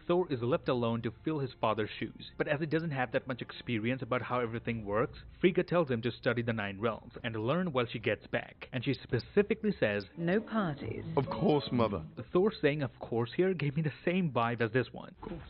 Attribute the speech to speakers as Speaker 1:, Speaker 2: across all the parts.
Speaker 1: Thor is left alone to fill his father's shoes. But as he doesn't have that much experience about how everything works, Frigga tells him to study the 9 realms and learn while she gets back. And she specifically says,
Speaker 2: "No parties."
Speaker 3: Of course, Mother.
Speaker 1: Thor saying of course here gave me the same vibe as this one.
Speaker 3: Of course.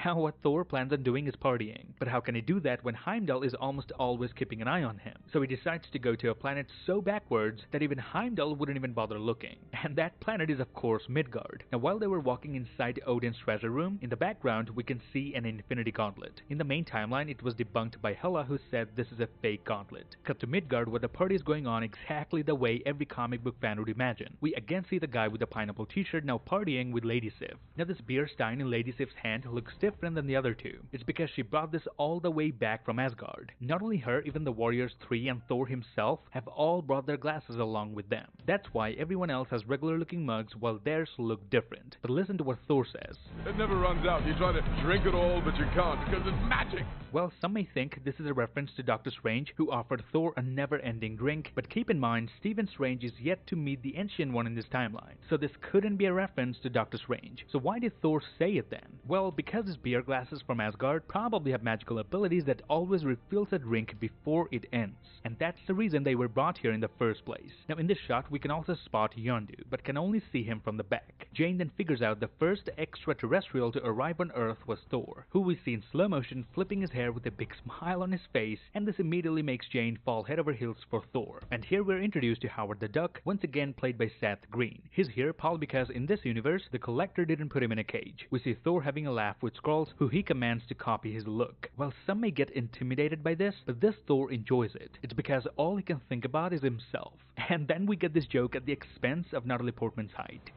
Speaker 1: Now what Thor plans on doing is partying, but how can he do that when Heimdall is almost always keeping an eye on him? So he decides to go to a planet so backwards that even Heimdall wouldn't even bother looking. And that planet is of course Midgard. Now while they were walking inside Odin's treasure room, in the background we can see an infinity gauntlet. In the main timeline it was debunked by Hela, who said this is a fake gauntlet. Cut to Midgard where the party is going on exactly the way every comic book fan would imagine. We again see the guy with the pineapple t-shirt now partying with Lady Sif. Now this beer stein in Lady Sif's hand looks different than the other two. It's because she brought this all the way back from Asgard. Not only her, even the Warriors 3 and Thor himself have all brought their glasses along with them. That's why everyone else has regular looking mugs while theirs look different. But listen to what Thor says.
Speaker 3: It never runs out. You try to drink it all, but you can't because it's magic.
Speaker 1: Well, some may think this is a reference to Doctor Strange, who offered Thor a never-ending drink, but keep in mind, Stephen Strange is yet to meet the Ancient One in this timeline, so this couldn't be a reference to Doctor Strange. So why did Thor say it then? Well, because his beer glasses from Asgard probably have magical abilities that always refills a drink before it ends, and that's the reason they were brought here in the first place. Now in this shot we can also spot Yondu, but can only see him from the back. Jane then figures out the first extraterrestrial to arrive on Earth was Thor, who we see in slow motion flipping his hair with a big smile on his face, and this immediately makes Jane fall head over heels for Thor. And here we're introduced to Howard the Duck, once again played by Seth Green. He's here probably because in this universe the Collector didn't put him in a cage. We see Thor having a laugh with Skrulls, who he commands to copy his look. While some may get intimidated by this, but this Thor enjoys it. It's because all he can think about is himself. And then we get this joke at the expense of Natalie Portman's height.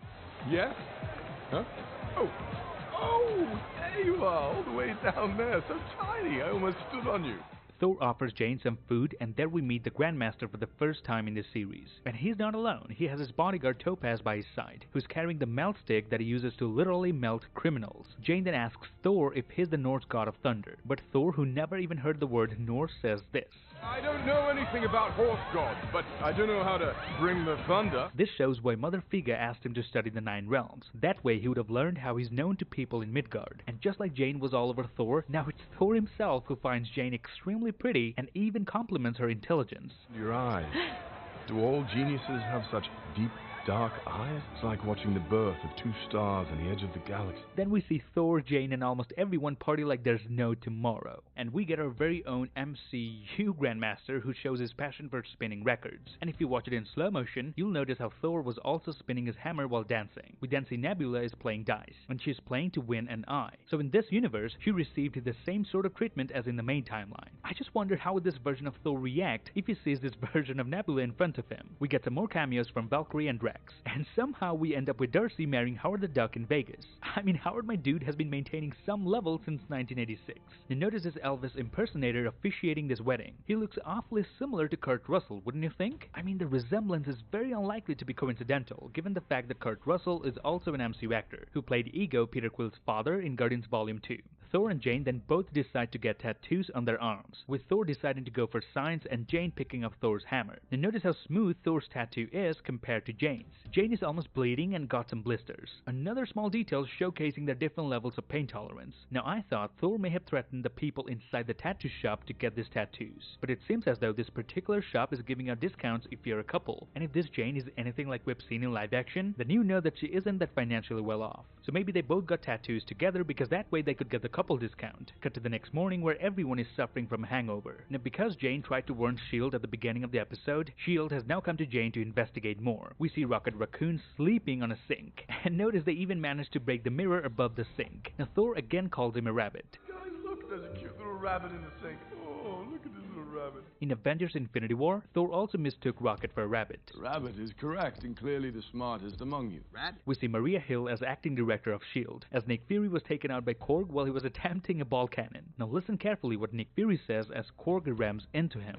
Speaker 3: Yes? Huh? Oh, there you are, all the way down there, so tiny, I almost stood on you.
Speaker 1: Thor offers Jane some food, and there we meet the Grandmaster for the first time in this series. And he's not alone, he has his bodyguard Topaz by his side, who's carrying the melt stick that he uses to literally melt criminals. Jane then asks Thor if he's the Norse god of thunder, but Thor, who never even heard the word Norse, says this.
Speaker 3: I don't know anything about horse gods, but I do know how to bring the thunder.
Speaker 1: This shows why Mother Frigga asked him to study the 9 realms. That way he would have learned how he's known to people in Midgard. And just like Jane was all over Thor, now it's Thor himself who finds Jane extremely pretty and even compliments her intelligence.
Speaker 3: Your eyes. Do all geniuses have such deep, dark eyes? It's like watching the birth of 2 stars on the edge of the galaxy.
Speaker 1: Then we see Thor, Jane, and almost everyone party like there's no tomorrow. And we get our very own MCU Grandmaster who shows his passion for spinning records. And if you watch it in slow motion, you'll notice how Thor was also spinning his hammer while dancing. We then see Nebula is playing dice, and she's playing to win an eye. So in this universe, she received the same sort of treatment as in the main timeline. I just wonder how would this version of Thor react if he sees this version of Nebula in front of him. We get some more cameos from Valkyrie and Drax. And somehow we end up with Darcy marrying Howard the Duck in Vegas. I mean, Howard my dude has been maintaining some level since 1986. And notice this Elvis impersonator officiating this wedding. He looks awfully similar to Kurt Russell, wouldn't you think? I mean, the resemblance is very unlikely to be coincidental, given the fact that Kurt Russell is also an MCU actor, who played Ego, Peter Quill's father, in Guardians Volume 2. Thor and Jane then both decide to get tattoos on their arms, with Thor deciding to go for signs and Jane picking up Thor's hammer. And notice how smooth Thor's tattoo is compared to Jane's. Jane is almost bleeding and got some blisters. Another small detail showcasing their different levels of pain tolerance. Now I thought Thor may have threatened the people inside the tattoo shop to get these tattoos, but it seems as though this particular shop is giving out discounts if you're a couple. And if this Jane is anything like we've seen in live action, then you know that she isn't that financially well off. So maybe they both got tattoos together because that way they could get the couple discount. Cut to the next morning where everyone is suffering from a hangover. Now because Jane tried to warn S.H.I.E.L.D. at the beginning of the episode, S.H.I.E.L.D. has now come to Jane to investigate more. We see Rocket Raccoon sleeping on a sink, and notice they even managed to break the mirror above the sink. Now Thor again calls him a rabbit.
Speaker 3: Guys, look, there's a cute little rabbit in the sink. Oh, look at this little rabbit.
Speaker 1: In Avengers Infinity War, Thor also mistook Rocket for a rabbit.
Speaker 3: Rabbit is correct and clearly the smartest among you.
Speaker 4: Rat?
Speaker 1: We see Maria Hill as acting director of S.H.I.E.L.D., as Nick Fury was taken out by Korg while he was attempting a ball cannon. Now listen carefully what Nick Fury says as Korg rams into him.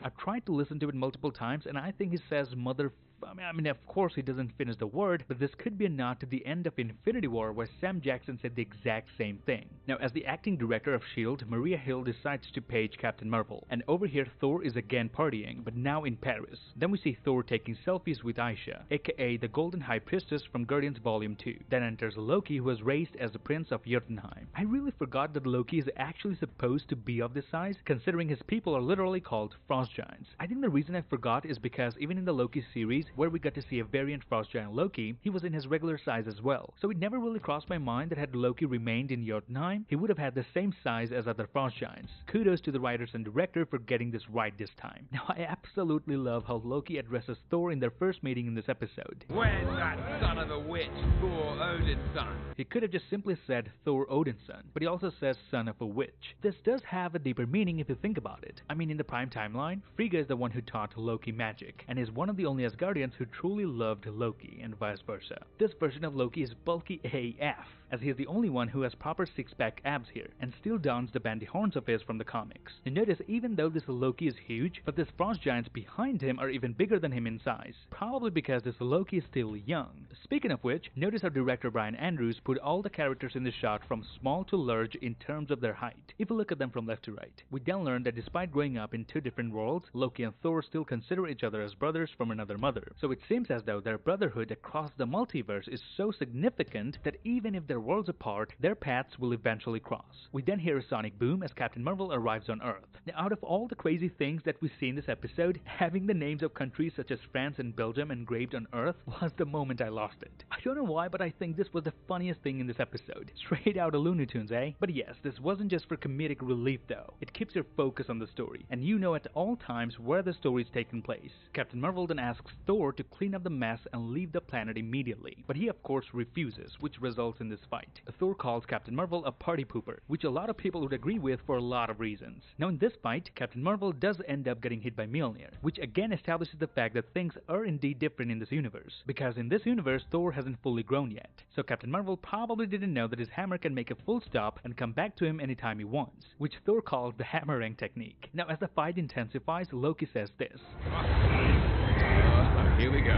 Speaker 1: I've tried to listen to it multiple times, and I think he says mother I mean, of course he doesn't finish the word, but this could be a nod to the end of Infinity War where Sam Jackson said the exact same thing. Now, as the acting director of S.H.I.E.L.D., Maria Hill decides to page Captain Marvel, and over here Thor is again partying, but now in Paris. Then we see Thor taking selfies with Aisha, aka the Golden High Priestess from Guardians Volume 2. Then enters Loki, who was raised as the Prince of Jotunheim. I really forgot that Loki is actually supposed to be of this size, considering his people are literally called Frost Giants. I think the reason I forgot is because even in the Loki series, where we got to see a variant Frost Giant Loki, he was in his regular size as well. So it never really crossed my mind that had Loki remained in Jotunheim, he would have had the same size as other Frost Giants. Kudos to the writers and director for getting this right this time. Now, I absolutely love how Loki addresses Thor in their first meeting in this episode.
Speaker 2: Where's that son of a witch, Thor Odin's son?
Speaker 1: He could have just simply said Thor Odin's son, but he also says son of a witch. This does have a deeper meaning if you think about it. I mean, in the Prime timeline, Frigga is the one who taught Loki magic, and is one of the only Asgardians who truly loved Loki, and vice versa. This version of Loki is bulky AF, as he is the only one who has proper six-pack abs here, and still dons the bandy horns of his from the comics. You notice even though this Loki is huge, but these Frost Giants behind him are even bigger than him in size, probably because this Loki is still young. Speaking of which, notice how director Brian Andrews put all the characters in the shot from small to large in terms of their height. If you look at them from left to right, we then learn that despite growing up in two different worlds, Loki and Thor still consider each other as brothers from another mother. So it seems as though their brotherhood across the multiverse is so significant that even if they're worlds apart, their paths will eventually cross. We then hear a sonic boom as Captain Marvel arrives on Earth. Now, out of all the crazy things that we see in this episode, having the names of countries such as France and Belgium engraved on Earth was the moment I lost it. I don't know why, but I think this was the funniest thing in this episode. Straight out of Looney Tunes, eh? But yes, this wasn't just for comedic relief though. It keeps your focus on the story, and you know at all times where the story is taking place. Captain Marvel then asks Thor to clean up the mess and leave the planet immediately, but he of course refuses, which results in this fight. Thor calls Captain Marvel a party pooper, which a lot of people would agree with for a lot of reasons. Now in this fight, Captain Marvel does end up getting hit by Mjolnir, which again establishes the fact that things are indeed different in this universe, because in this universe Thor hasn't fully grown yet. So Captain Marvel probably didn't know that his hammer can make a full stop and come back to him anytime he wants, which Thor calls the hammering technique. Now as the fight intensifies, Loki says this.
Speaker 2: Here we go.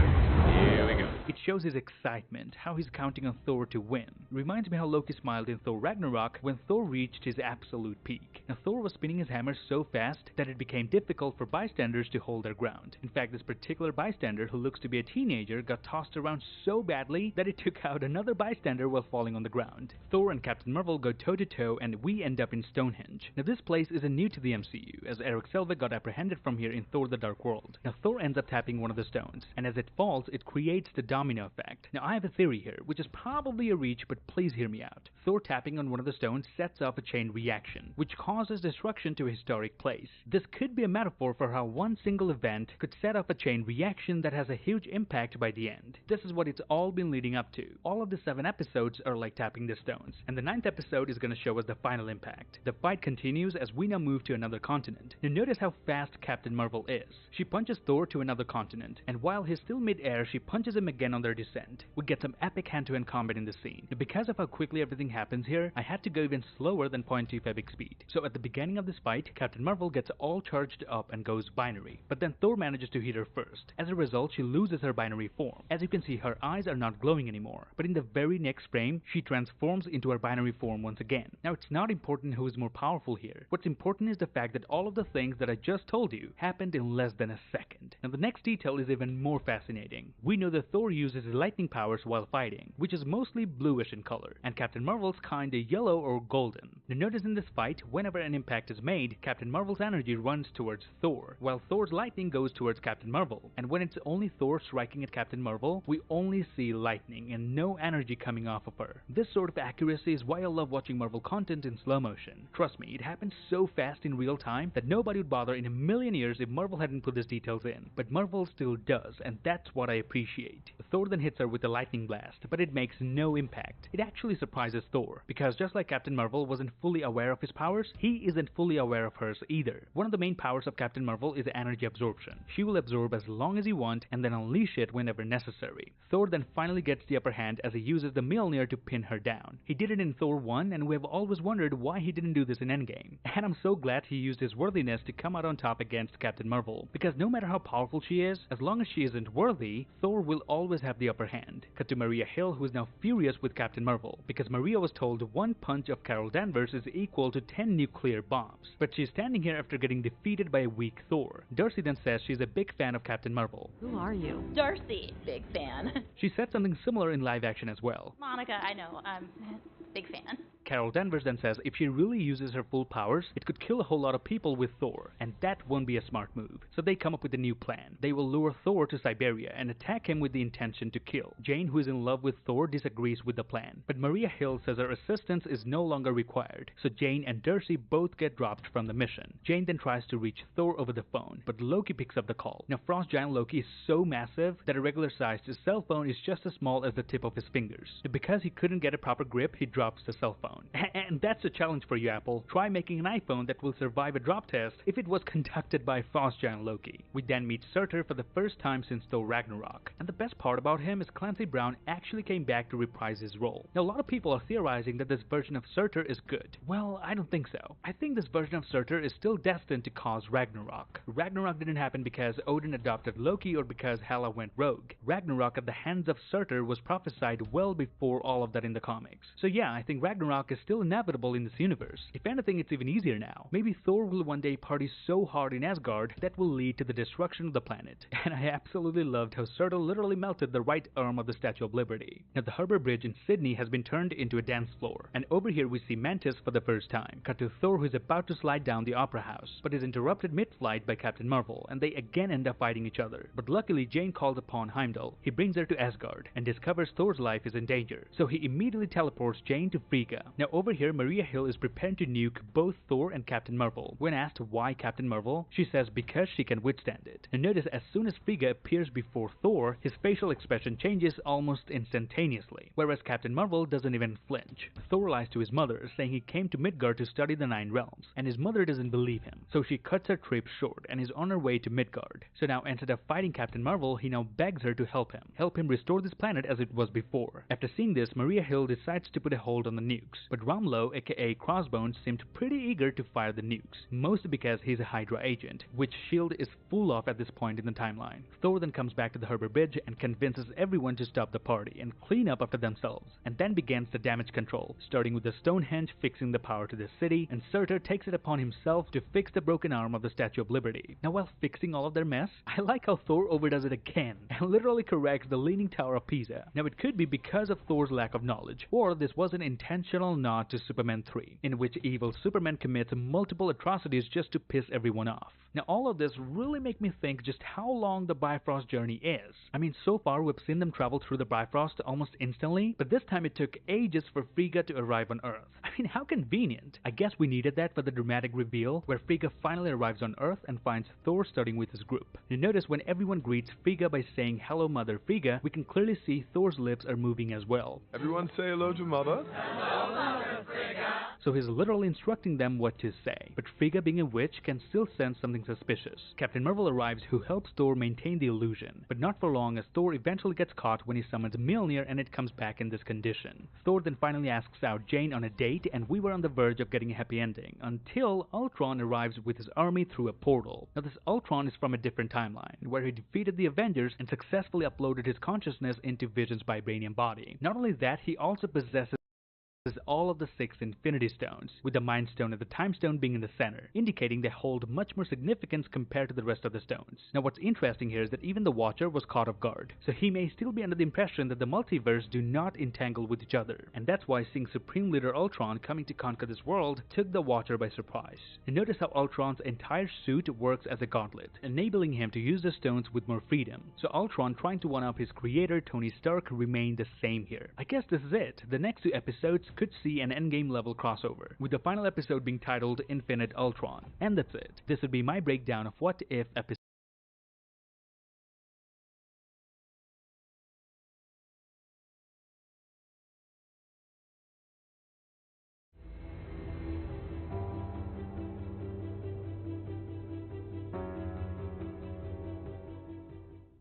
Speaker 2: Here we go.
Speaker 1: It shows his excitement, how he's counting on Thor to win. Reminds me how Loki smiled in Thor Ragnarok when Thor reached his absolute peak. Now Thor was spinning his hammer so fast that it became difficult for bystanders to hold their ground. In fact, this particular bystander, who looks to be a teenager, got tossed around so badly that it took out another bystander while falling on the ground. Thor and Captain Marvel go toe to toe and we end up in Stonehenge. Now this place isn't new to the MCU, as Eric Selvig got apprehended from here in Thor the Dark World. Now Thor ends up tapping one of the stones, and as it falls, it creates the domino effect. Now I have a theory here, which is probably a reach, but please hear me out. Thor tapping on one of the stones sets off a chain reaction, which causes destruction to a historic place. This could be a metaphor for how one single event could set off a chain reaction that has a huge impact by the end. This is what it's all been leading up to. All of the 7 episodes are like tapping the stones, and the 9th episode is going to show us the final impact. The fight continues as we now move to another continent. Now notice how fast Captain Marvel is. She punches Thor to another continent, and while he's still mid-air, she punches him again on their descent. We get some epic hand-to-hand combat in the scene. Now, because of how quickly everything happens here, I had to go even slower than 0.25 speed. So at the beginning of this fight, Captain Marvel gets all charged up and goes binary, but then Thor manages to hit her first. As a result, she loses her binary form. As you can see, her eyes are not glowing anymore, but in the very next frame, she transforms into her binary form once again. Now it's not important who is more powerful here. What's important is the fact that all of the things that I just told you happened in less than a second. Now the next detail is even more fascinating. We know that Thor uses his lightning powers while fighting, which is mostly bluish in color, and Captain Marvel's kinda yellow or golden. Now notice in this fight, whenever an impact is made, Captain Marvel's energy runs towards Thor, while Thor's lightning goes towards Captain Marvel. And when it's only Thor striking at Captain Marvel, we only see lightning and no energy coming off of her. This sort of accuracy is why I love watching Marvel content in slow motion. Trust me, it happens so fast in real time that nobody would bother in a million years if Marvel hadn't put these details in. But Marvel still does, and that's what I appreciate. Thor then hits her with a lightning blast, but it makes no impact. It actually surprises Thor, because just like Captain Marvel wasn't fully aware of his powers, he isn't fully aware of hers either. One of the main powers of Captain Marvel is energy absorption. She will absorb as long as you want and then unleash it whenever necessary. Thor then finally gets the upper hand as he uses the Mjolnir to pin her down. He did it in Thor 1, and we have always wondered why he didn't do this in Endgame. And I'm so glad he used his worthiness to come out on top against Captain Marvel, because no matter how powerful she is, as long as she isn't worthy, Thor will always have the upper hand. Cut to Maria Hill, who is now furious with Captain Marvel, because Maria was told one punch of Carol Danvers is equal to 10 nuclear bombs. But she's standing here after getting defeated by a weak Thor. Darcy then says she's a big fan of Captain Marvel.
Speaker 4: Who are you?
Speaker 5: Darcy, big fan.
Speaker 1: She said something similar in live action as well.
Speaker 5: Monica, I know, I'm big fan.
Speaker 1: Carol Danvers then says if she really uses her full powers, it could kill a whole lot of people with Thor, and that won't be a smart move. So they come up with a new plan. They will lure Thor to Siberia and attack him with the intention to kill. Jane, who is in love with Thor, disagrees with the plan, but Maria Hill says her assistance is no longer required, so Jane and Darcy both get dropped from the mission. Jane then tries to reach Thor over the phone, but Loki picks up the call. Now Frost Giant Loki is so massive that a regular-sized cell phone is just as small as the tip of his fingers. So because he couldn't get a proper grip, he drops the cell phone. And that's a challenge for you, Apple. Try making an iPhone that will survive a drop test if it was conducted by Frost Giant Loki. We then meet Surtur for the first time since Thor Ragnarok. And the best part about him is Clancy Brown actually came back to reprise his role. Now a lot of people are theorizing that this version of Surtur is good. Well, I don't think so. I think this version of Surtur is still destined to cause Ragnarok. Ragnarok didn't happen because Odin adopted Loki or because Hela went rogue. Ragnarok at the hands of Surtur was prophesied well before all of that in the comics. So yeah, I think Ragnarok is still inevitable in this universe. If anything, it's even easier now. Maybe Thor will one day party so hard in Asgard that will lead to the destruction of the planet. And I absolutely loved how Surtur literally melted the right arm of the Statue of Liberty. Now the Harbour Bridge in Sydney has been turned into a dance floor, and over here we see Mantis for the first time. Cut to Thor, who is about to slide down the Opera House, but is interrupted mid-flight by Captain Marvel, and they again end up fighting each other. But luckily Jane calls upon Heimdall. He brings her to Asgard, and discovers Thor's life is in danger, so he immediately teleports Jane to Frigga. Now over here Maria Hill is preparing to nuke both Thor and Captain Marvel. When asked why Captain Marvel, she says because she can withstand it. And notice as soon as Frigga appears before Thor, his facial expression changes almost instantaneously, whereas Captain Marvel doesn't even flinch. Thor lies to his mother, saying he came to Midgard to study the 9 realms, and his mother doesn't believe him, so she cuts her trip short and is on her way to Midgard. So now instead of fighting Captain Marvel, he now begs her to help him restore this planet as it was before. After seeing this, Maria Hill decides to put a hold on the nukes, but Ramlo, aka Crossbones, seemed pretty eager to fire the nukes, mostly because he's a Hydra agent, which S.H.I.E.L.D. is full of at this point in the timeline. Thor then comes back to the Harbour Bridge and convinces everyone to stop the party and clean up after themselves, and then begins the damage control, starting with the Stonehenge fixing the power to the city, and Surtur takes it upon himself to fix the broken arm of the Statue of Liberty. Now while fixing all of their mess, I like how Thor overdoes it again, and literally corrects the Leaning Tower of Pisa. Now it could be because of Thor's lack of knowledge, or this was an intentional nod to Superman 3, in which evil Superman commits multiple atrocities just to piss everyone off. Now all of this really make me think just how long the Bifrost journey is. I mean, so far we've seen them travel through the Bifrost almost instantly, but this time it took ages for Frigga to arrive on Earth. I mean, how convenient. I guess we needed that for the dramatic reveal, where Frigga finally arrives on Earth and finds Thor starting with his group. You notice when everyone greets Frigga by saying "Hello Mother Frigga," we can clearly see Thor's lips are moving as well.
Speaker 3: Everyone say hello to Mother.
Speaker 2: Hello, Mother Frigga.
Speaker 1: So he's literally instructing them what to say, but Frigga, being a witch, can still sense something suspicious. Captain Marvel arrives, who helps Thor maintain the illusion, but not for long, as Thor eventually gets caught when he summons Mjolnir and it comes back in this condition. Thor then finally asks out Jane on a date, and we were on the verge of getting a happy ending, until Ultron arrives with his army through a portal. Now this Ultron is from a different timeline, where he defeated the Avengers and successfully uploaded his consciousness into Vision's vibranium body. Not only that, he also possesses all of the 6 Infinity Stones, with the Mind Stone and the Time Stone being in the center, indicating they hold much more significance compared to the rest of the stones. Now what's interesting here is that even the Watcher was caught off guard, so he may still be under the impression that the multiverse do not entangle with each other, and that's why seeing Supreme Leader Ultron coming to conquer this world took the Watcher by surprise. And notice how Ultron's entire suit works as a gauntlet, enabling him to use the stones with more freedom. So Ultron, trying to one-up his creator Tony Stark, remained the same here. I guess this is it. The next 2 episodes could see an Endgame level crossover, with the final episode being titled Infinite Ultron. And that's it. This would be my breakdown of What If episode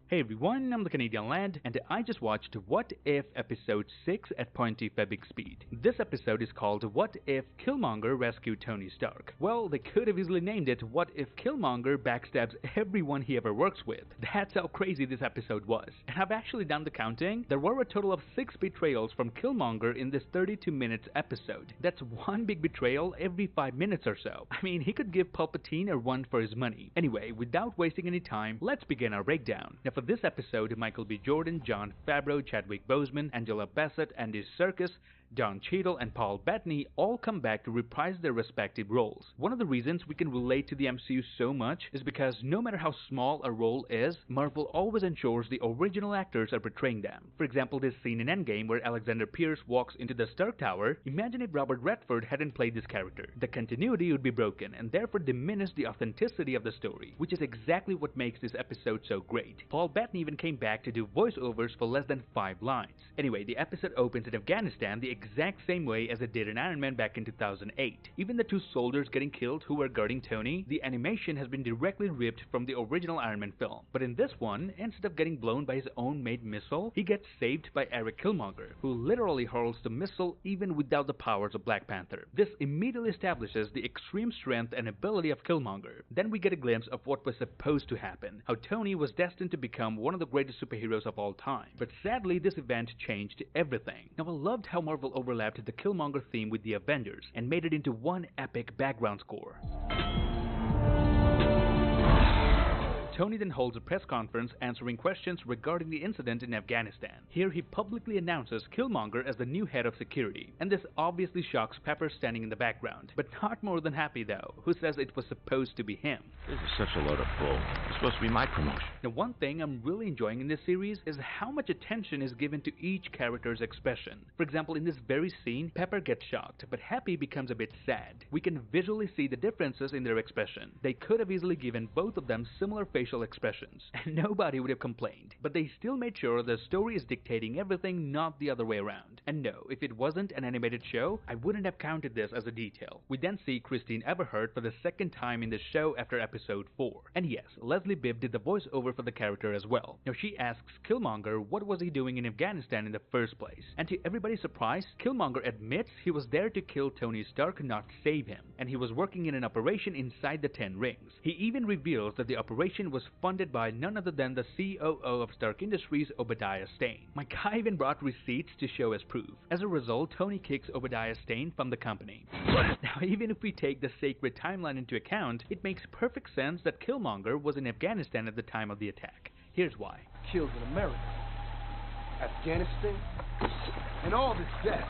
Speaker 1: Hey everyone, I'm the Canadian Lad, and I just watched What If Episode 6 at 0.25 big speed. This episode is called What If Killmonger Rescued Tony Stark. Well, they could have easily named it What If Killmonger Backstabs Everyone He Ever Works With. That's how crazy this episode was. And I've actually done the counting. There were a total of 6 betrayals from Killmonger in this 32 minutes episode. That's one big betrayal every 5 minutes or so. I mean, he could give Palpatine a run for his money. Anyway, without wasting any time, let's begin our breakdown. Now for this episode, Michael B. Jordan, Jon Favreau, Chadwick Boseman, Angela Bassett, Andy Serkis, Don Cheadle, and Paul Bettany all come back to reprise their respective roles. One of the reasons we can relate to the MCU so much is because no matter how small a role is, Marvel always ensures the original actors are portraying them. For example, this scene in Endgame where Alexander Pierce walks into the Stark Tower, imagine if Robert Redford hadn't played this character. The continuity would be broken and therefore diminish the authenticity of the story, which is exactly what makes this episode so great. Paul Bettany even came back to do voiceovers for less than 5 lines. Anyway, the episode opens in Afghanistan, the exact same way as it did in Iron Man back in 2008. Even the 2 soldiers getting killed who were guarding Tony, the animation has been directly ripped from the original Iron Man film. But in this one, instead of getting blown by his own made missile, he gets saved by Eric Killmonger, who literally hurls the missile even without the powers of Black Panther. This immediately establishes the extreme strength and ability of Killmonger. Then we get a glimpse of what was supposed to happen, how Tony was destined to become one of the greatest superheroes of all time. But sadly, this event changed everything. Now I loved how Marvel overlapped the Killmonger theme with the Avengers and made it into one epic background score. Tony then holds a press conference answering questions regarding the incident in Afghanistan. Here he publicly announces Killmonger as the new head of security, and this obviously shocks Pepper standing in the background, but not more than Happy though, who says it was supposed to be him.
Speaker 4: This is such a load of bull. It's supposed to be my promotion.
Speaker 1: Now one thing I'm really enjoying in this series is how much attention is given to each character's expression. For example, in this very scene, Pepper gets shocked, but Happy becomes a bit sad. We can visually see the differences in their expression. They could have easily given both of them similar facial expressions, and nobody would have complained. But they still made sure the story is dictating everything, not the other way around. And no, if it wasn't an animated show, I wouldn't have counted this as a detail. We then see Christine Everhart for the second time in the show after episode 4. And yes, Leslie Bibb did the voiceover for the character as well. Now she asks Killmonger what was he doing in Afghanistan in the first place. And to everybody's surprise, Killmonger admits he was there to kill Tony Stark, not save him. And he was working in an operation inside the 10 Rings. He even reveals that the operation was funded by none other than the COO of Stark Industries, Obadiah Stane. My guy even brought receipts to show as proof. As a result, Tony kicks Obadiah Stane from the company. Now, even if we take the sacred timeline into account, it makes perfect sense that Killmonger was in Afghanistan at the time of the attack. Here's why.
Speaker 6: Kills in America, Afghanistan, and all this death,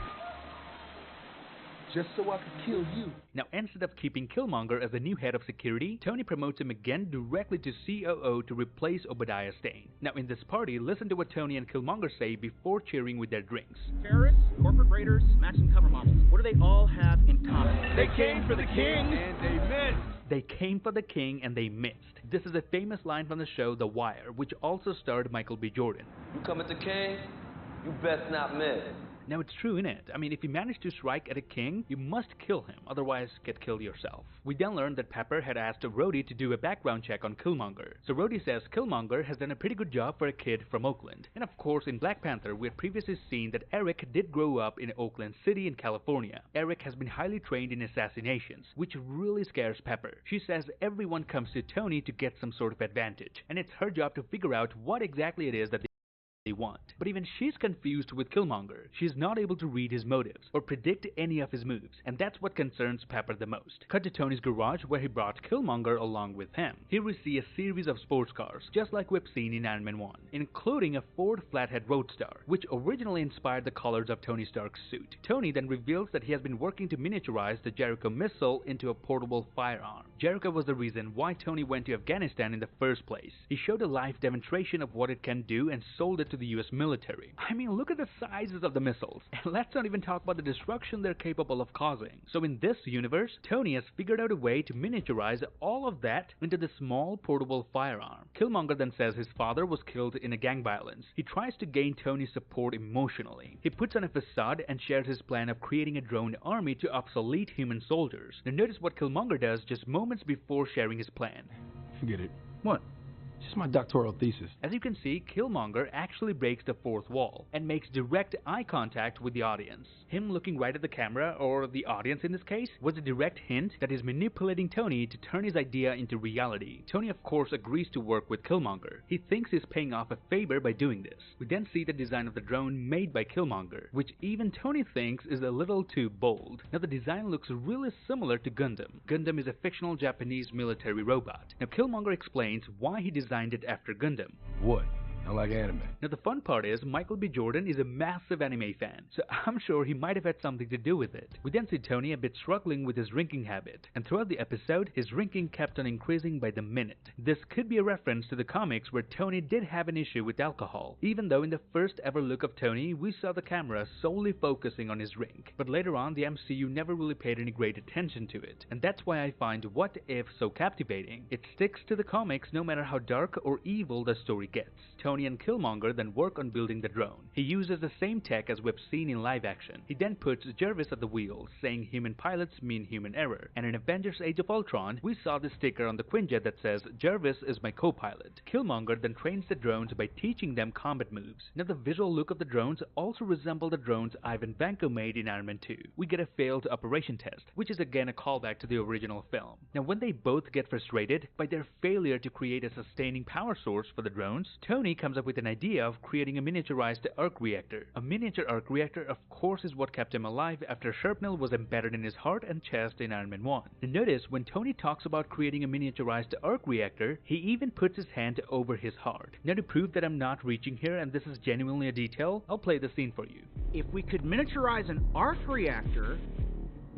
Speaker 6: just so I could kill you.
Speaker 1: Now, instead of keeping Killmonger as the new head of security, Tony promotes him again directly to COO to replace Obadiah Stane. Now, in this party, listen to what Tony and Killmonger say before cheering with their drinks.
Speaker 7: Terrorists, corporate raiders, matching cover models. What do they all have in common?
Speaker 6: They came for the king, and they missed.
Speaker 1: They came for the king and they missed. This is a famous line from the show The Wire, which also starred Michael B. Jordan.
Speaker 8: You come at the king, you best not miss.
Speaker 1: Now it's true, innit? I mean, if you manage to strike at a king, you must kill him, otherwise get killed yourself. We then learned that Pepper had asked Rhodey to do a background check on Killmonger. So Rhodey says Killmonger has done a pretty good job for a kid from Oakland. And of course, in Black Panther, we had previously seen that Eric did grow up in Oakland City in California. Eric has been highly trained in assassinations, which really scares Pepper. She says everyone comes to Tony to get some sort of advantage, and it's her job to figure out what exactly it is that they want. But even she's confused with Killmonger. She's not able to read his motives or predict any of his moves, and that's what concerns Pepper the most. Cut to Tony's garage where he brought Killmonger along with him. Here we see a series of sports cars, just like we've seen in Iron Man 1, including a Ford Flathead Roadster, which originally inspired the colors of Tony Stark's suit. Tony then reveals that he has been working to miniaturize the Jericho missile into a portable firearm. Jericho was the reason why Tony went to Afghanistan in the first place. He showed a live demonstration of what it can do and sold it to the US military. I mean, look at the sizes of the missiles, and let's not even talk about the destruction they're capable of causing. So in this universe, Tony has figured out a way to miniaturize all of that into the small portable firearm. Killmonger then says his father was killed in a gang violence. He tries to gain Tony's support emotionally. He puts on a facade and shares his plan of creating a drone army to obsolete human soldiers. Now notice what Killmonger does just moments before sharing his plan.
Speaker 6: Forget it.
Speaker 1: What?
Speaker 3: Just my doctoral thesis.
Speaker 1: As you can see, Killmonger actually breaks the fourth wall and makes direct eye contact with the audience. Him looking right at the camera, or the audience in this case, was a direct hint that he's manipulating Tony to turn his idea into reality. Tony of course agrees to work with Killmonger. He thinks he's paying off a favor by doing this. We then see the design of the drone made by Killmonger, which even Tony thinks is a little too bold. Now the design looks really similar to Gundam. Gundam is a fictional Japanese military robot. Now Killmonger explains why he designed it after Gundam.
Speaker 3: What? I like anime.
Speaker 1: Now the fun part is Michael B. Jordan is a massive anime fan, so I'm sure he might have had something to do with it. We then see Tony a bit struggling with his drinking habit, and throughout the episode his drinking kept on increasing by the minute. This could be a reference to the comics where Tony did have an issue with alcohol, even though in the first ever look of Tony we saw the camera solely focusing on his drink. But later on the MCU never really paid any great attention to it, and that's why I find What If so captivating. It sticks to the comics no matter how dark or evil the story gets. Tony and Killmonger then work on building the drone. He uses the same tech as we've seen in live action. He then puts Jervis at the wheel, saying human pilots mean human error. And in Avengers Age of Ultron, we saw the sticker on the Quinjet that says, Jervis is my co-pilot. Killmonger then trains the drones by teaching them combat moves. Now the visual look of the drones also resemble the drones Ivan Vanko made in Iron Man 2. We get a failed operation test, which is again a callback to the original film. Now when they both get frustrated by their failure to create a sustaining power source for the drones, Tony comes up with an idea of creating a miniaturized arc reactor. A miniature arc reactor of course is what kept him alive after shrapnel was embedded in his heart and chest in Iron Man 1. And notice when Tony talks about creating a miniaturized arc reactor, he even puts his hand over his heart. Now to prove that I'm not reaching here and this is genuinely a detail, I'll play the scene for you.
Speaker 7: If we could miniaturize an arc reactor...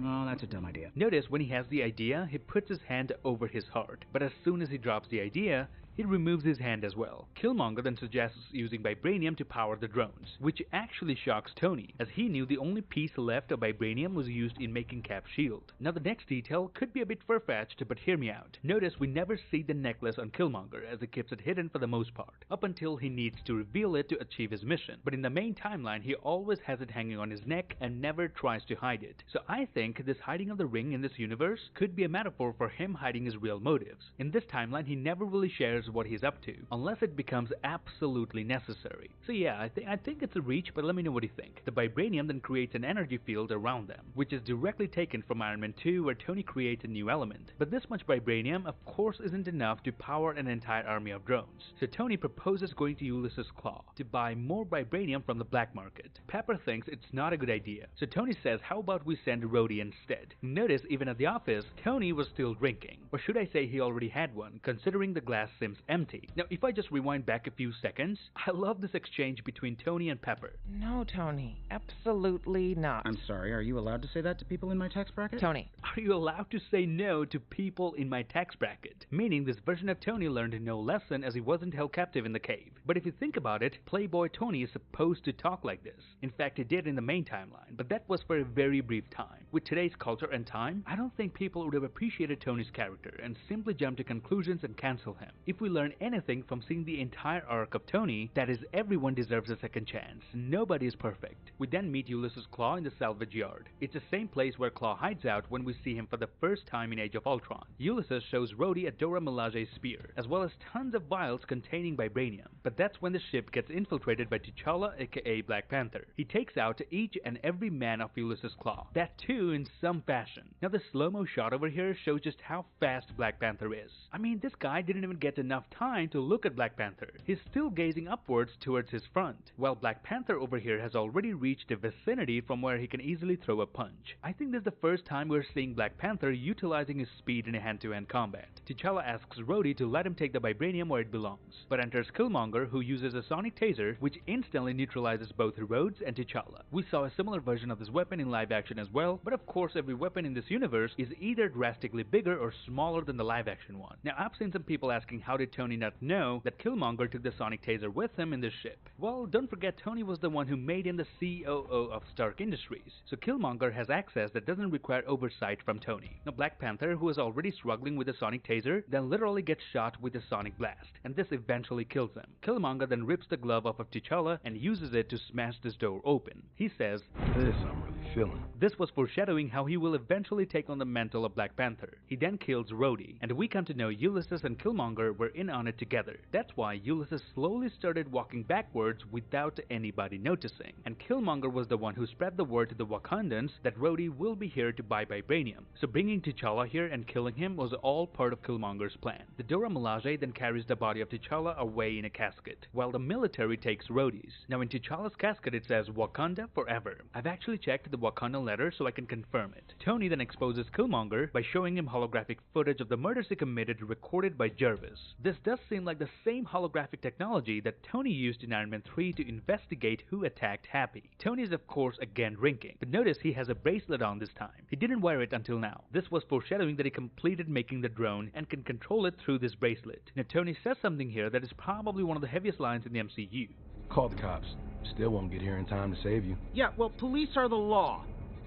Speaker 7: Oh, that's a dumb idea.
Speaker 1: Notice when he has the idea, he puts his hand over his heart, but as soon as he drops the idea, he removes his hand as well. Killmonger then suggests using vibranium to power the drones, which actually shocks Tony, as he knew the only piece left of vibranium was used in making Cap's shield. Now the next detail could be a bit far-fetched, but hear me out. Notice we never see the necklace on Killmonger, as he keeps it hidden for the most part, up until he needs to reveal it to achieve his mission. But in the main timeline, he always has it hanging on his neck and never tries to hide it. So I think this hiding of the ring in this universe could be a metaphor for him hiding his real motives. In this timeline, he never really shares what he's up to, unless it becomes absolutely necessary. So yeah, I think it's a reach, but let me know what you think. The vibranium then creates an energy field around them, which is directly taken from Iron Man 2 where Tony creates a new element. But this much vibranium of course isn't enough to power an entire army of drones. So Tony proposes going to Ulysses Claw to buy more vibranium from the black market. Pepper thinks it's not a good idea, so Tony says how about we send Rhodey instead. Notice even at the office, Tony was still drinking. Or should I say he already had one, considering the glass seems empty. Now if I just rewind back a few seconds, I love this exchange between Tony and Pepper.
Speaker 9: No, Tony. Absolutely not.
Speaker 7: I'm sorry, are you allowed to say that to people in my tax bracket?
Speaker 9: Tony.
Speaker 1: Are you allowed to say no to people in my tax bracket? Meaning this version of Tony learned no lesson as he wasn't held captive in the cave. But if you think about it, Playboy Tony is supposed to talk like this. In fact, he did in the main timeline, but that was for a very brief time. With today's culture and time, I don't think people would have appreciated Tony's character and simply jump to conclusions and cancel him. If we learn anything from seeing the entire arc of Tony, that is everyone deserves a second chance. Nobody is perfect. We then meet Ulysses Claw in the salvage yard. It's the same place where Claw hides out when we see him for the first time in Age of Ultron. Ulysses shows Rhodey a Dora Milaje's spear, as well as tons of vials containing vibranium. But that's when the ship gets infiltrated by T'Challa aka Black Panther. He takes out each and every man of Ulysses Claw. That too in some fashion. Now the slow-mo shot over here shows just how fast Black Panther is. I mean, this guy didn't even get enough time to look at Black Panther. He's still gazing upwards towards his front, while Black Panther over here has already reached the vicinity from where he can easily throw a punch. I think this is the first time we're seeing Black Panther utilizing his speed in a hand-to-hand combat. T'Challa asks Rhodey to let him take the vibranium where it belongs, but enters Killmonger who uses a sonic taser which instantly neutralizes both Rhodes and T'Challa. We saw a similar version of this weapon in live action as well, but of course every weapon in this universe is either drastically bigger or smaller than the live action one. Now I've seen some people asking how did Tony not know that Killmonger took the sonic taser with him in this ship. Well, don't forget Tony was the one who made him the COO of Stark Industries, so Killmonger has access that doesn't require oversight from Tony. Now Black Panther, who is already struggling with the sonic taser, then literally gets shot with a sonic blast, and this eventually kills him. Killmonger then rips the glove off of T'Challa and uses it to smash this door open. He says,
Speaker 3: This I'm really feeling.
Speaker 1: This was foreshadowing how he will eventually take on the mantle of Black Panther. He then kills Rhodey, and we come to know Ulysses and Killmonger were in on it together. That's why Ulysses slowly started walking backwards without anybody noticing, and Killmonger was the one who spread the word to the Wakandans that Rhodey will be here to buy vibranium. So bringing T'Challa here and killing him was all part of Killmonger's plan. The Dora Milaje then carries the body of T'Challa away in a casket, while the military takes Rhodey's. Now in T'Challa's casket it says Wakanda forever. I've actually checked the Wakandan letter so I can confirm it. Tony then exposes Killmonger by showing him holographic footage of the murders he committed recorded by Jervis. This does seem like the same holographic technology that Tony used in Iron Man 3 to investigate who attacked Happy. Tony is of course again drinking, but notice he has a bracelet on this time. He didn't wear it until now. This was foreshadowing that he completed making the drone and can control it through this bracelet. Now Tony says something here that is probably one of the heaviest lines in the MCU.
Speaker 6: Call the cops. Still won't get here in time to save you.
Speaker 7: Yeah, well, police are the law.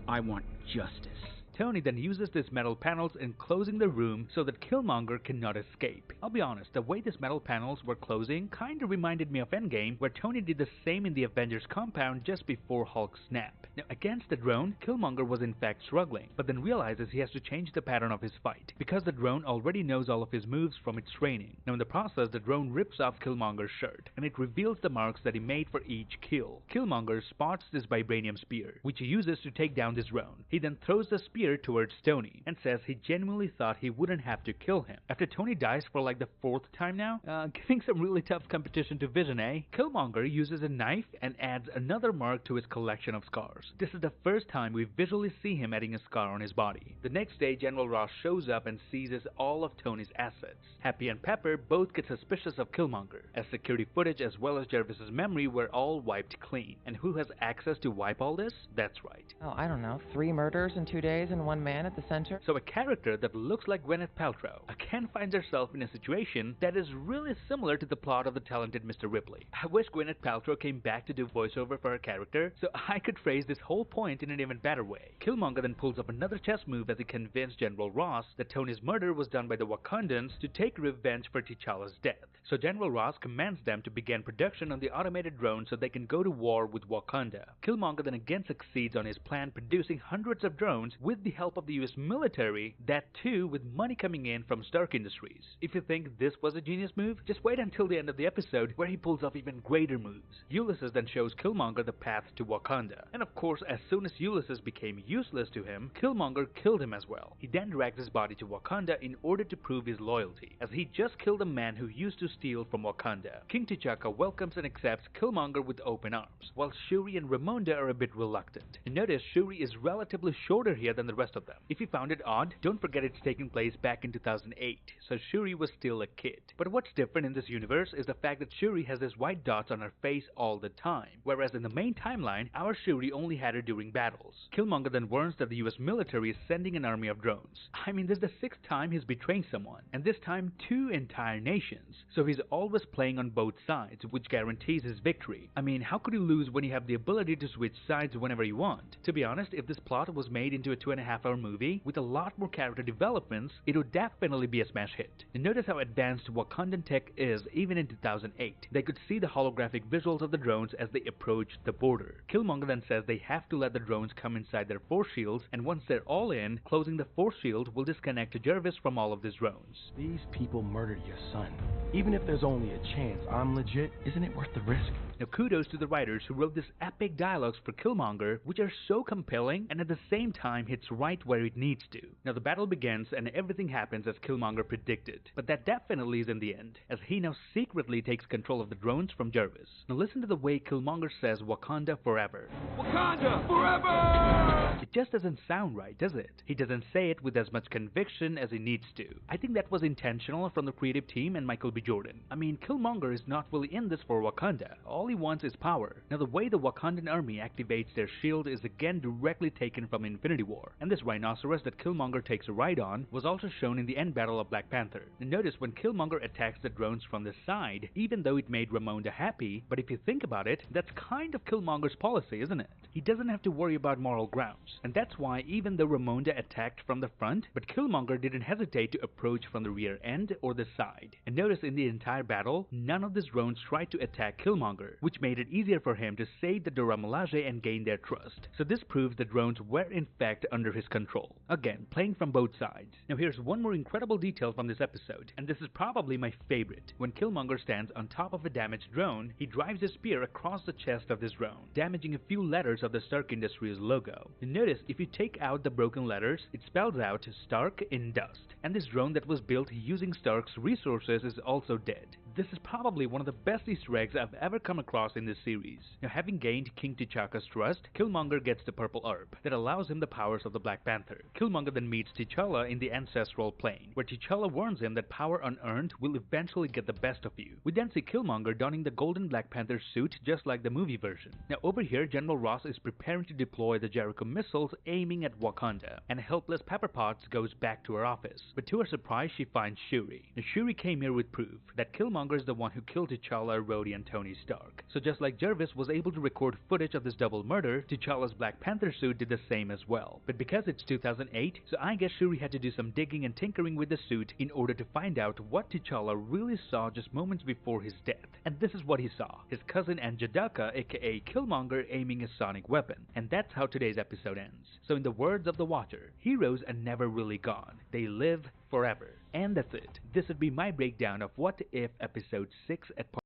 Speaker 7: I want justice.
Speaker 1: Tony then uses these metal panels enclosing the room so that Killmonger cannot escape. I'll be honest, the way these metal panels were closing kinda reminded me of Endgame, where Tony did the same in the Avengers compound just before Hulk's snap. Now against the drone, Killmonger was in fact struggling, but then realizes he has to change the pattern of his fight, because the drone already knows all of his moves from its training. Now in the process, the drone rips off Killmonger's shirt, and it reveals the marks that he made for each kill. Killmonger spots this vibranium spear, which he uses to take down this drone. He then throws the spear towards Tony and says he genuinely thought he wouldn't have to kill him. After Tony dies for like the 4th time now, giving some really tough competition to Vision, eh? Killmonger uses a knife and adds another mark to his collection of scars. This is the first time we visually see him adding a scar on his body. The next day, General Ross shows up and seizes all of Tony's assets. Happy and Pepper both get suspicious of Killmonger, as security footage as well as Jervis's memory were all wiped clean. And who has access to wipe all this? That's right.
Speaker 9: Oh, I don't know, 3 murders in 2 days and 1 man at the center?
Speaker 1: So a character that looks like Gwyneth Paltrow again finds herself in a situation that is really similar to the plot of The Talented Mr. Ripley. I wish Gwyneth Paltrow came back to do voiceover for her character, so I could phrase this whole point in an even better way. Killmonger then pulls up another chess move as he convinced General Ross that Tony's murder was done by the Wakandans to take revenge for T'Challa's death. So General Ross commands them to begin production on the automated drone so they can go to war with Wakanda. Killmonger then again succeeds on his plan, producing hundreds of drones with the help of the US military, that too with money coming in from Stark Industries. If you think this was a genius move, just wait until the end of the episode where he pulls off even greater moves. Ulysses then shows Killmonger the path to Wakanda. And of course, as soon as Ulysses became useless to him, Killmonger killed him as well. He then drags his body to Wakanda in order to prove his loyalty, as he just killed a man who used to steal from Wakanda. King T'Chaka welcomes and accepts Killmonger with open arms, while Shuri and Ramonda are a bit reluctant. And notice Shuri is relatively shorter here than the rest of them. If you found it odd, don't forget it's taking place back in 2008, so Shuri was still a kid. But what's different in this universe is the fact that Shuri has these white dots on her face all the time, whereas in the main timeline, our Shuri only had her during battles. Killmonger then warns that the US military is sending an army of drones. I mean, this is the 6th time he's betraying someone, and this time 2 entire nations, so he's always playing on both sides, which guarantees his victory. I mean, how could you lose when you have the ability to switch sides whenever you want? To be honest, if this plot was made into a 2.5-hour movie with a lot more character developments, it would definitely be a smash hit. And notice how advanced Wakandan tech is even in 2008. They could see the holographic visuals of the drones as they approached the border. Killmonger then says they have to let the drones come inside their force shields, and once they're all in, closing the force shield will disconnect Jervis from all of these drones.
Speaker 6: These people murdered your son. Even if there's only a chance I'm legit, isn't it worth the risk?
Speaker 1: Now kudos to the writers who wrote these epic dialogues for Killmonger, which are so compelling and at the same time hits right where it needs to. Now the battle begins and everything happens as Killmonger predicted, but that definitely isn't the end, as he now secretly takes control of the drones from Jervis. Now listen to the way Killmonger says Wakanda forever.
Speaker 2: Wakanda forever!
Speaker 1: It just doesn't sound right, does it? He doesn't say it with as much conviction as he needs to. I think that was intentional from the creative team and Michael B. Jordan. I mean, Killmonger is not really in this for Wakanda. All he wants is power. Now the way the Wakandan army activates their shield is again directly taken from Infinity War, and this rhinoceros that Killmonger takes a ride on was also shown in the end battle of Black Panther. And notice when Killmonger attacks the drones from the side, even though it made Ramonda happy, but if you think about it, that's kind of Killmonger's policy, isn't it? He doesn't have to worry about moral grounds, and that's why even though Ramonda attacked from the front, but Killmonger didn't hesitate to approach from the rear end or the side. And notice in the entire battle, none of these drones tried to attack Killmonger, which made it easier for him to save the Dora Milaje and gain their trust. So this proves the drones were in fact under under his control. Again, playing from both sides. Now here's one more incredible detail from this episode, and this is probably my favorite. When Killmonger stands on top of a damaged drone, he drives his spear across the chest of this drone, damaging a few letters of the Stark Industries logo. And notice, if you take out the broken letters, it spells out Stark in dust. And this drone that was built using Stark's resources is also dead. This is probably one of the best Easter eggs I've ever come across in this series. Now, having gained King T'Chaka's trust, Killmonger gets the purple herb that allows him the powers of the Black Panther. Killmonger then meets T'Challa in the ancestral plane, where T'Challa warns him that power unearned will eventually get the best of you. We then see Killmonger donning the golden Black Panther suit just like the movie version. Now over here, General Ross is preparing to deploy the Jericho missiles aiming at Wakanda, and helpless Pepper Potts goes back to her office. But to her surprise, she finds Shuri. Now Shuri came here with proof that Killmonger is the one who killed T'Challa, Rhodey, and Tony Stark. So just like Jervis was able to record footage of this double murder, T'Challa's Black Panther suit did the same as well. But because it's 2008, so I guess Shuri had to do some digging and tinkering with the suit in order to find out what T'Challa really saw just moments before his death. And this is what he saw: his cousin Anjadaka, aka Killmonger, aiming a sonic weapon. And that's how today's episode ends. So in the words of the Watcher, heroes are never really gone. They live forever. And that's it. This would be my breakdown of What If Episode 6 at part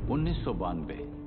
Speaker 4: 1992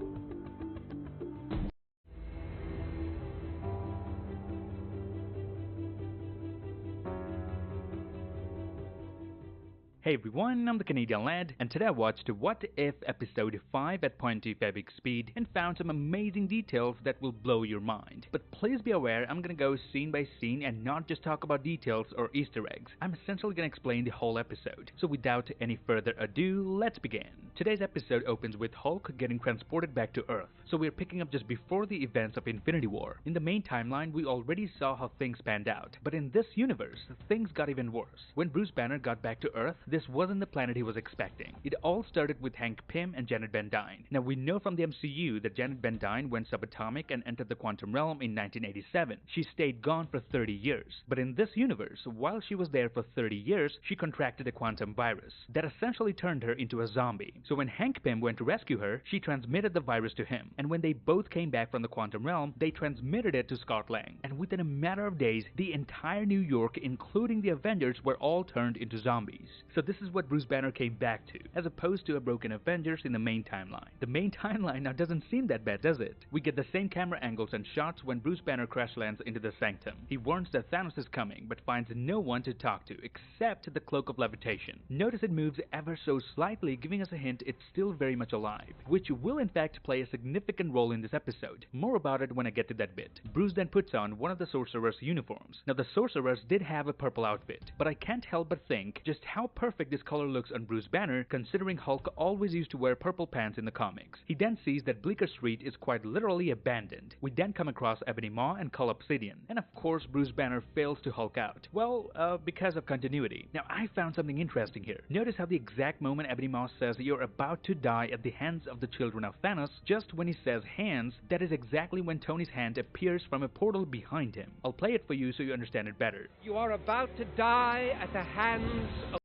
Speaker 1: Hey everyone, I'm the Canadian Lad, and today I watched What If Episode 5 at 0.25x speed and found some amazing details that will blow your mind. But please be aware, I'm gonna go scene by scene and not just talk about details or Easter eggs. I'm essentially gonna explain the whole episode. So without any further ado, let's begin. Today's episode opens with Hulk getting transported back to Earth, so we're picking up just before the events of Infinity War. In the main timeline, we already saw how things panned out, but in this universe, things got even worse. When Bruce Banner got back to Earth, this wasn't the planet he was expecting. It all started with Hank Pym and Janet Van Dyne. Now we know from the MCU that Janet Van Dyne went subatomic and entered the quantum realm in 1987. She stayed gone for 30 years. But in this universe, while she was there for 30 years, she contracted a quantum virus that essentially turned her into a zombie. So when Hank Pym went to rescue her, she transmitted the virus to him. And when they both came back from the quantum realm, they transmitted it to Scott Lang. And within a matter of days, the entire New York, including the Avengers, were all turned into zombies. So this is what Bruce Banner came back to, as opposed to a broken Avengers in the main timeline. The main timeline now doesn't seem that bad, does it? We get the same camera angles and shots when Bruce Banner crash lands into the Sanctum. He warns that Thanos is coming, but finds no one to talk to, except the Cloak of Levitation. Notice it moves ever so slightly, giving us a hint it's still very much alive, which will in fact play a significant role in this episode. More about it when I get to that bit. Bruce then puts on one of the Sorcerer's uniforms. Now the Sorcerers did have a purple outfit, but I can't help but think just how perfect this color looks on Bruce Banner, considering Hulk always used to wear purple pants in the comics. He then sees that Bleecker Street is quite literally abandoned. We then come across Ebony Maw and Cull Obsidian, and of course Bruce Banner fails to Hulk out. Well, because of continuity. Now I found something interesting here. Notice how the exact moment Ebony Maw says you're about to die at the hands of the children of Thanos, just when he says hands, that is exactly when Tony's hand appears from a portal behind him. I'll play it for you so you understand it better.
Speaker 10: You are about to die at the hands of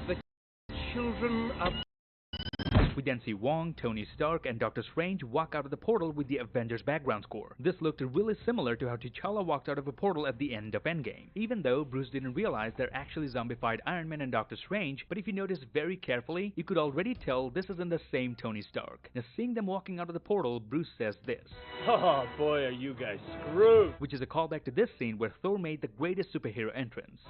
Speaker 10: the children of...
Speaker 1: We then see Wong, Tony Stark, and Doctor Strange walk out of the portal with the Avengers background score. This looked really similar to how T'Challa walked out of a portal at the end of Endgame, even though Bruce didn't realize they're actually zombified Iron Man and Doctor Strange, but if you notice very carefully, you could already tell this isn't the same Tony Stark. Now seeing them walking out of the portal, Bruce says this:
Speaker 10: "Oh boy, are you guys screwed!"
Speaker 1: Which is a callback to this scene where Thor made the greatest superhero entrance.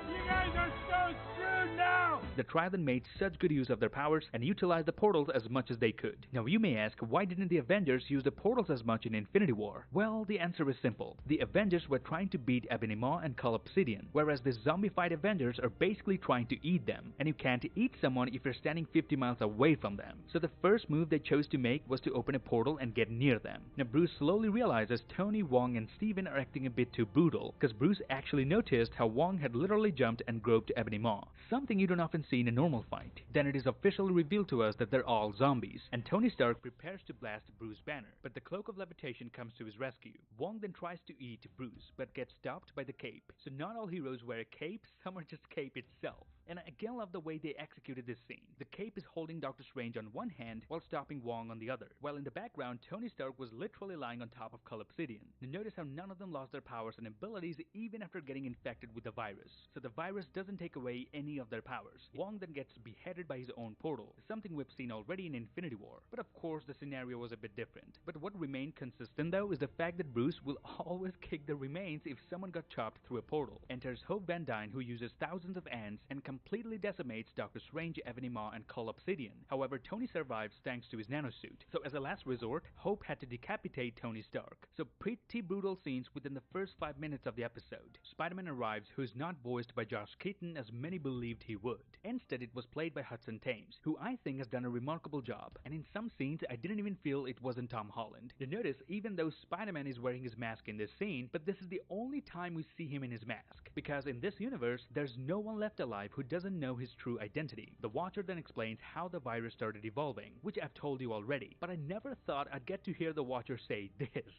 Speaker 10: You guys are so screwed now!
Speaker 1: The Trident made such good use of their powers and utilized the portals as much as they could. Now you may ask, why didn't the Avengers use the portals as much in Infinity War? Well, the answer is simple. The Avengers were trying to beat Ebony Maw and Cull Obsidian, whereas the zombified Avengers are basically trying to eat them. And you can't eat someone if you're standing 50 miles away from them. So the first move they chose to make was to open a portal and get near them. Now Bruce slowly realizes Tony, Wong, and Steven are acting a bit too brutal, because Bruce actually noticed how Wong had literally jumped and groped Ebony Maw, something you don't often see in a normal fight. Then it is officially revealed to us that they're all zombies, and Tony Stark prepares to blast Bruce Banner, but the Cloak of Levitation comes to his rescue. Wong then tries to eat Bruce, but gets stopped by the cape. So not all heroes wear a cape, some are just cape itself. And I again love the way they executed this scene. The cape is holding Doctor Strange on one hand while stopping Wong on the other, while in the background Tony Stark was literally lying on top of Cull Obsidian. Now notice how none of them lost their powers and abilities even after getting infected with the virus. So the virus doesn't take away any of their powers. Wong then gets beheaded by his own portal, something we've seen already in Infinity War. But of course the scenario was a bit different. But what remained consistent though is the fact that Bruce will always kick the remains if someone got chopped through a portal. Enters Hope Van Dyne, who uses thousands of ants and completely decimates Doctor Strange, Ebony Maw, and Cull Obsidian. However, Tony survives thanks to his nanosuit. So as a last resort, Hope had to decapitate Tony Stark. So pretty brutal scenes within the first 5 minutes of the episode. Spider-Man arrives, who is not voiced by Josh Keaton as many believed he would. Instead, it was played by Hudson Thames, who I think has done a remarkable job. And in some scenes, I didn't even feel it wasn't Tom Holland. You notice, even though Spider-Man is wearing his mask in this scene, but this is the only time we see him in his mask. Because in this universe, there's no one left alive who doesn't know his true identity. The Watcher then explains how the virus started evolving, which I've told you already, but I never thought I'd get to hear the Watcher say this.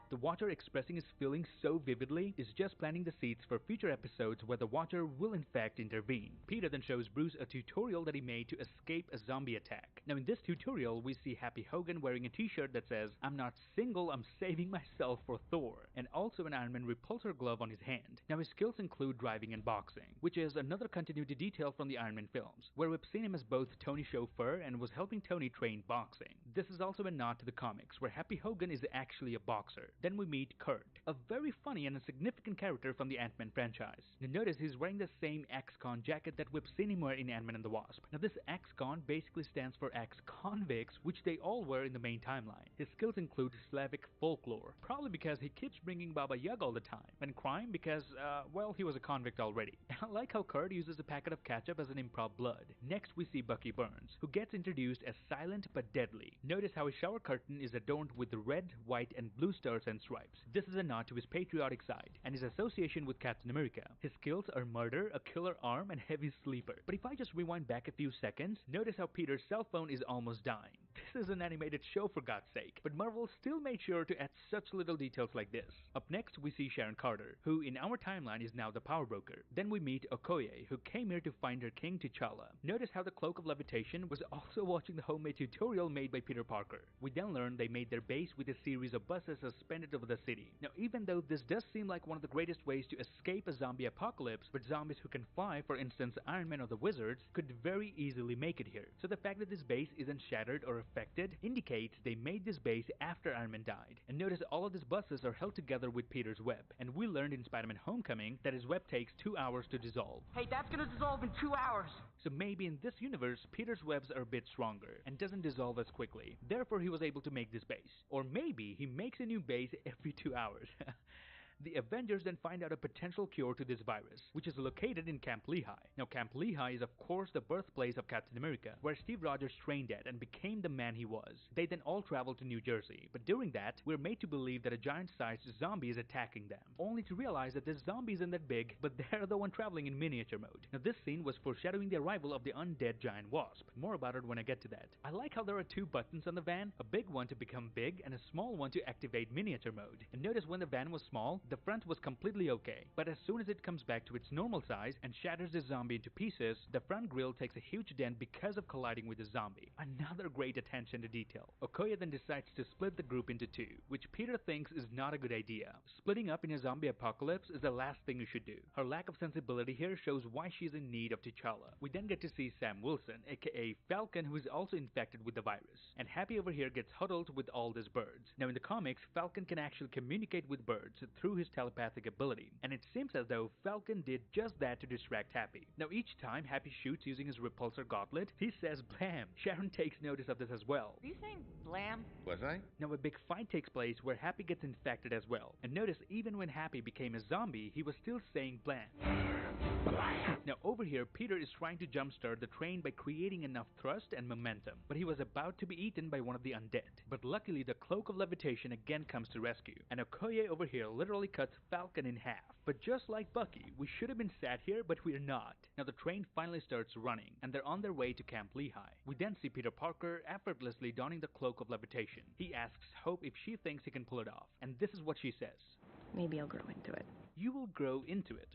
Speaker 1: The Watcher expressing his feelings so vividly is just planting the seeds for future episodes where the Watcher will in fact intervene. Peter then shows Bruce a tutorial that he made to escape a zombie attack. Now in this tutorial we see Happy Hogan wearing a t-shirt that says, "I'm not single, I'm saving myself for Thor," and also an Iron Man repulsor glove on his hand. Now his skills include driving and boxing, which is another continuity detail from the Iron Man films, where we've seen him as both Tony's chauffeur and was helping Tony train boxing. This is also a nod to the comics, where Happy Hogan is actually a boxer. Then we meet Kurt, a very funny and a significant character from the Ant-Man franchise. Now notice he's wearing the same ex-con jacket that we've seen him wear in Ant-Man and the Wasp. Now this ex-con basically stands for ex-convicts, which they all were in the main timeline. His skills include Slavic folklore, probably because he keeps bringing Baba Yaga all the time, and crime because, well, he was a convict already. I like how Kurt uses a packet of ketchup as an improv blood. Next we see Bucky Barnes, who gets introduced as silent but deadly. Notice how his shower curtain is adorned with red, white, and blue stars and stripes. This is a nod to his patriotic side and his association with Captain America. His skills are murder, a killer arm, and heavy sleeper. But if I just rewind back a few seconds, notice how Peter's cell phone is almost dying. This is an animated show for God's sake, but Marvel still made sure to add such little details like this. Up next we see Sharon Carter, who in our timeline is now the Power Broker. Then we meet Okoye, who came here to find her king T'Challa. Notice how the Cloak of Levitation was also watching the homemade tutorial made by Peter Parker. We then learn they made their base with a series of buses suspended over the city. Now even though this does seem like one of the greatest ways to escape a zombie apocalypse, but zombies who can fly, for instance Iron Man or the Wizards, could very easily make it here. So the fact that this base isn't shattered or affected indicates they made this base after Iron Man died. And notice all of these buses are held together with Peter's web, and we learned in Spider-Man Homecoming that his web takes 2 hours to dissolve.
Speaker 7: Hey, that's gonna dissolve in 2 hours!
Speaker 1: So maybe in this universe, Peter's webs are a bit stronger and doesn't dissolve as quickly. Therefore he was able to make this base. Or maybe he makes a new base every 2 hours. The Avengers then find out a potential cure to this virus, which is located in Camp Lehigh. Now Camp Lehigh is of course the birthplace of Captain America, where Steve Rogers trained at and became the man he was. They then all travel to New Jersey, but during that, we're made to believe that a giant-sized zombie is attacking them, only to realize that this zombie isn't that big, but they're the one traveling in miniature mode. Now this scene was foreshadowing the arrival of the undead giant wasp. More about it when I get to that. I like how there are 2 buttons on the van, a big one to become big and a small one to activate miniature mode. And notice when the van was small, the front was completely okay, but as soon as it comes back to its normal size and shatters the zombie into pieces, the front grille takes a huge dent because of colliding with the zombie. Another great attention to detail. Okoye then decides to split the group into 2, which Peter thinks is not a good idea. Splitting up in a zombie apocalypse is the last thing you should do. Her lack of sensibility here shows why she's in need of T'Challa. We then get to see Sam Wilson, aka Falcon, who is also infected with the virus, and Happy over here gets huddled with all these birds. Now in the comics, Falcon can actually communicate with birds through his telepathic ability, and it seems as though Falcon did just that to distract Happy. Now each time Happy shoots using his repulsor gauntlet, he says blam. Sharon takes notice of this as well.
Speaker 9: Are you saying blam?
Speaker 3: Was I?
Speaker 1: Now a big fight takes place where Happy gets infected as well, and notice even when Happy became a zombie, he was still saying blam. Now over here, Peter is trying to jumpstart the train by creating enough thrust and momentum, but he was about to be eaten by one of the undead. But luckily the Cloak of Levitation again comes to rescue, and Okoye over here literally cuts Falcon in half. But just like Bucky, we should have been sat here, but we're not. Now the train finally starts running, and they're on their way to Camp Lehigh. We then see Peter Parker effortlessly donning the Cloak of Levitation. He asks Hope if she thinks he can pull it off, and this is what she says.
Speaker 11: Maybe I'll grow into it.
Speaker 1: you will grow into it.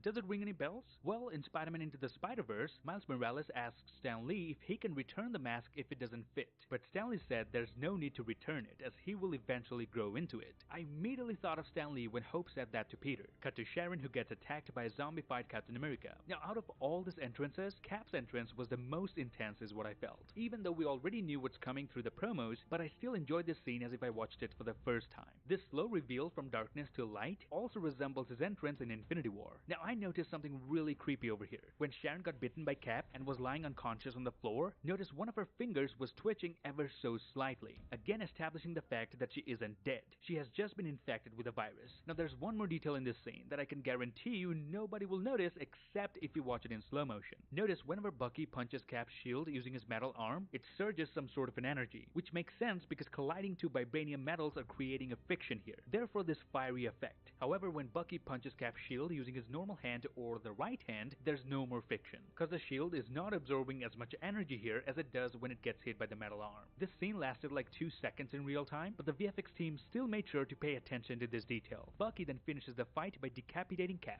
Speaker 1: Does it ring any bells? Well, in Spider-Man Into the Spider-Verse, Miles Morales asks Stan Lee if he can return the mask if it doesn't fit. But Stan Lee said there's no need to return it, as he will eventually grow into it. I immediately thought of Stan Lee when Hope said that to Peter. Cut to Sharon, who gets attacked by a zombified Captain America. Now, out of all these entrances, Cap's entrance was the most intense is what I felt. Even though we already knew what's coming through the promos, but I still enjoyed this scene as if I watched it for the first time. This slow reveal from darkness to light also resembles his entrance in Infinity War. Now, I noticed something really creepy over here. When Sharon got bitten by Cap and was lying unconscious on the floor, notice one of her fingers was twitching ever so slightly, again establishing the fact that she isn't dead. She has just been infected with a virus. Now, there's one more detail in this scene that I can guarantee you nobody will notice except if you watch it in slow motion. Notice whenever Bucky punches Cap's shield using his metal arm, it surges some sort of an energy, which makes sense because colliding two vibranium metals are creating a friction here, therefore this fiery effect. However, when Bucky punches Cap's shield using his normal hand or the right hand, there's no more friction, because the shield is not absorbing as much energy here as it does when it gets hit by the metal arm. This scene lasted like 2 seconds in real time, but the VFX team still made sure to pay attention to this detail. Bucky then finishes the fight by decapitating Cap.